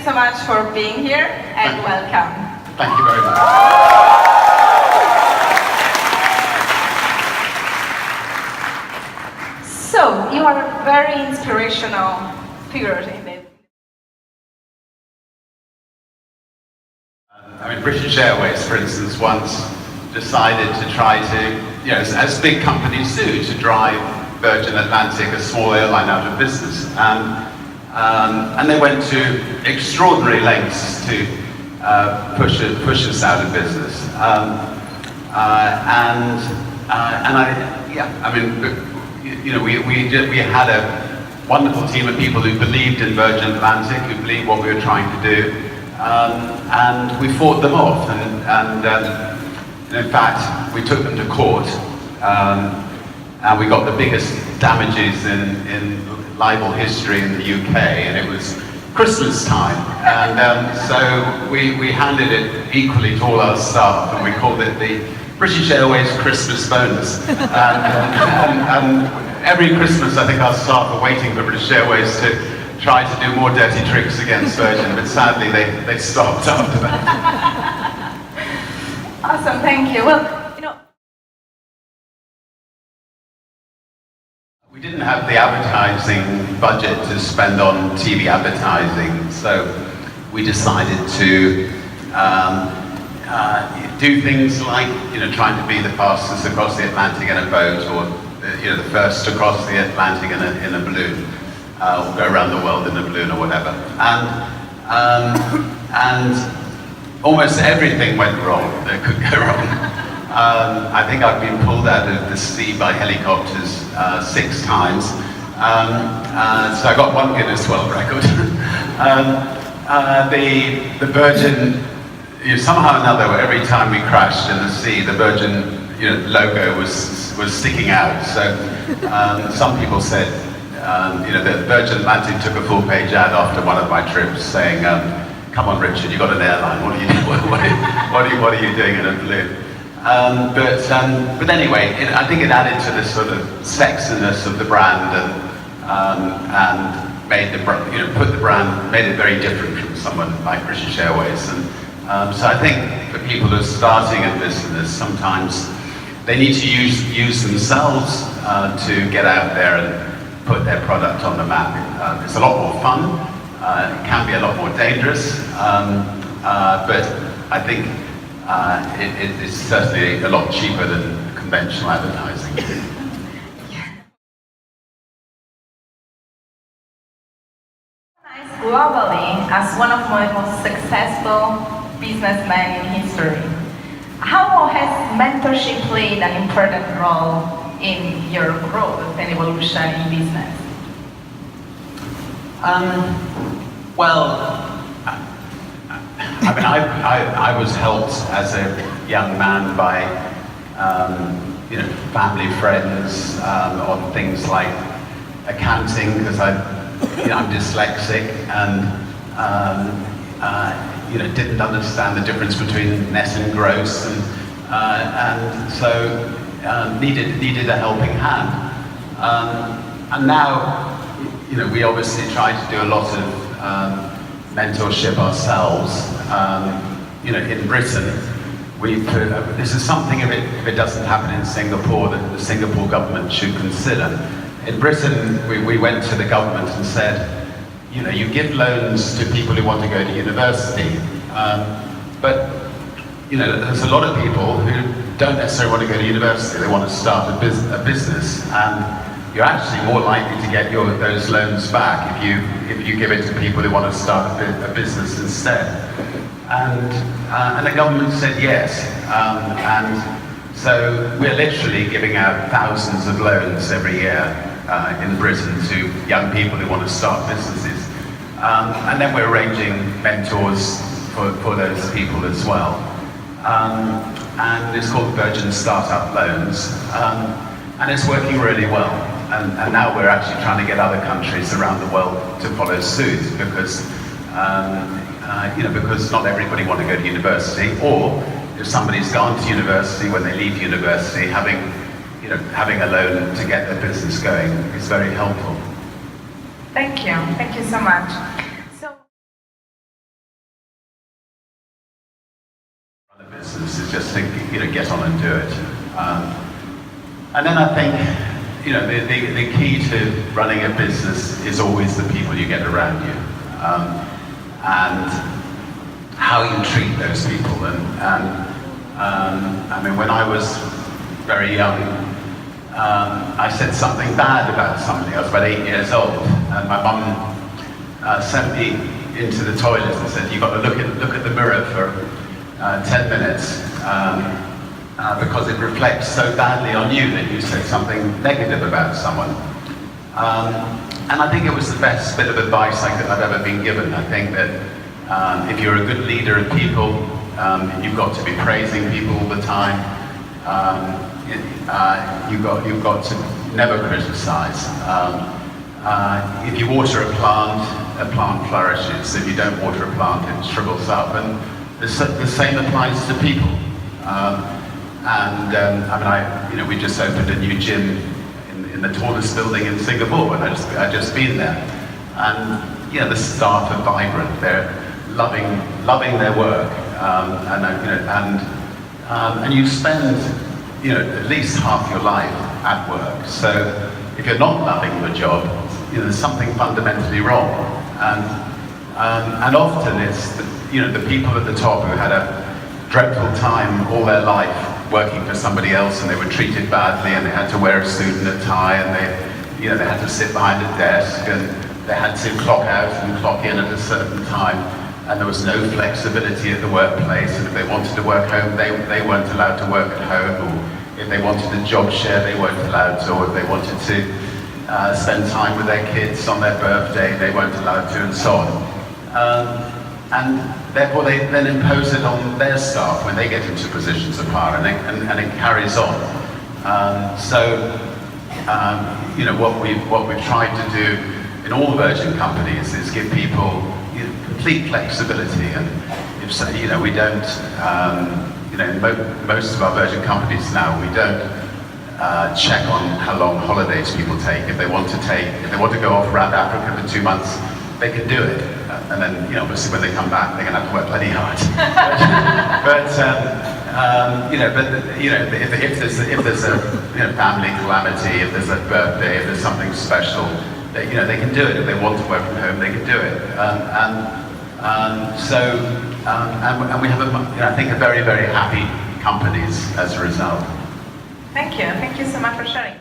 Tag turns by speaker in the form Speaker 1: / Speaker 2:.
Speaker 1: you so much for being here and welcome.
Speaker 2: Thank you very much.
Speaker 1: So, you are a very inspirational figure in this.
Speaker 2: I mean, British Airways, for instance, once decided to try to, as big companies do, to drive Virgin Atlantic, a small airline, out of business. And they went to extraordinary lengths to push us out of business. We had a wonderful team of people who believed in Virgin Atlantic, who believed what we were trying to do, and we fought them off. And in fact, we took them to court, and we got the biggest damages in libel history in the UK, and it was Christmas time, and so we handed it equally to all our staff, and we called it the British Airways Christmas bonus. And every Christmas, I think our staff are waiting for British Airways to try to do more dirty tricks against Virgin, but sadly they stopped after that.
Speaker 1: Awesome, thank you. Well,
Speaker 2: we didn't have the advertising budget to spend on TV advertising, so we decided to do things like, trying to be the fastest across the Atlantic in a boat, or the first to cross the Atlantic in a balloon, or go around the world in a balloon or whatever. And almost everything went wrong that could go wrong. I think I've been pulled out of the sea by helicopters 6 times. So I got one Guinness World Record. The Virgin, somehow or another, every time we crashed in the sea, the Virgin logo was sticking out. So some people said, that Virgin Atlantic took a full-page ad after one of my trips saying, "Come on, Richard, you've got an airline. What are you doing? What are you doing in a balloon?" But anyway, I think it added to the sort of sexiness of the brand, and made made it very different from someone like British Airways. And so I think for people who are starting a business, sometimes they need to use themselves to get out there and put their product on the map. It's a lot more fun. It can be a lot more dangerous, but I think it's certainly a lot cheaper than conventional advertising.
Speaker 1: Recognized globally as one of the most successful businessmen in history. How has mentorship played an important role in your growth and evolution in business?
Speaker 2: Well, I mean, I was helped as a young man by, family friends on things like accounting, because I'm dyslexic and didn't understand the difference between net and gross, and so needed a helping hand. And now, we obviously try to do a lot of mentorship ourselves. In Britain, this is something, if it doesn't happen in Singapore, that the Singapore government should consider. In Britain, we went to the government and said, you give loans to people who want to go to university, but there's a lot of people who don't necessarily want to go to university. They want to start a business, and you're actually more likely to get those loans back if you give it to people who want to start a business instead. And the government said yes, and so we're literally giving out thousands of loans every year in Britain to young people who want to start businesses, and then we're arranging mentors for those people as well. And it's called Virgin Startup Loans, and it's working really well. And now we're actually trying to get other countries around the world to follow suit, because because not everybody wants to go to university, or if somebody's gone to university, when they leave university, having a loan to get their business going is very helpful.
Speaker 1: Thank you so much.
Speaker 2: is just to get on and do it. And then I think the key to running a business is always the people you get around you, and how you treat those people. I mean, when I was very young, I said something bad about somebody. I was about 8 years old, and my mum sent me into the toilet and said, "You've got to look at the mirror for 10 minutes because it reflects so badly on you that you said something negative about someone." And I think it was the best bit of advice I've ever been given. I think that if you're a good leader of people, you've got to be praising people all the time. You've got to never criticize. If you water a plant flourishes. If you don't water a plant, it shrivels up. And the same applies to people. I mean, we just opened a new gym in the tallest building in Singapore, and I just been there. And the staff are vibrant. They're loving their work, and you spend at least half your life at work. So if you're not loving your job, there's something fundamentally wrong. And often it's the people at the top who had a dreadful time all their life working for somebody else, and they were treated badly, and they had to wear a suit and a tie, and they had to sit behind a desk, and they had to clock out and clock in at a certain time, and there was no flexibility at the workplace. And if they wanted to work home, they weren't allowed to work at home, or if they wanted a job share, they weren't allowed to, or if they wanted to spend time with their kids on their birthday, they weren't allowed to, and so on. And therefore they then impose it on their staff when they get into positions of power, and it carries on. What we've tried to do in all Virgin companies is give people complete flexibility. And if so, we don't, in most of our Virgin companies now, we don't check on how long holidays people take. If they want to go off around Africa for 2 months, they can do it. And then, obviously when they come back, they're going to have to work bloody hard. If there's a family calamity, if there's a birthday, if there's something special, they can do it. If they want to work from home, they can do it. And we have, I think, a very, very happy companies as a result.
Speaker 1: Thank you so much for sharing.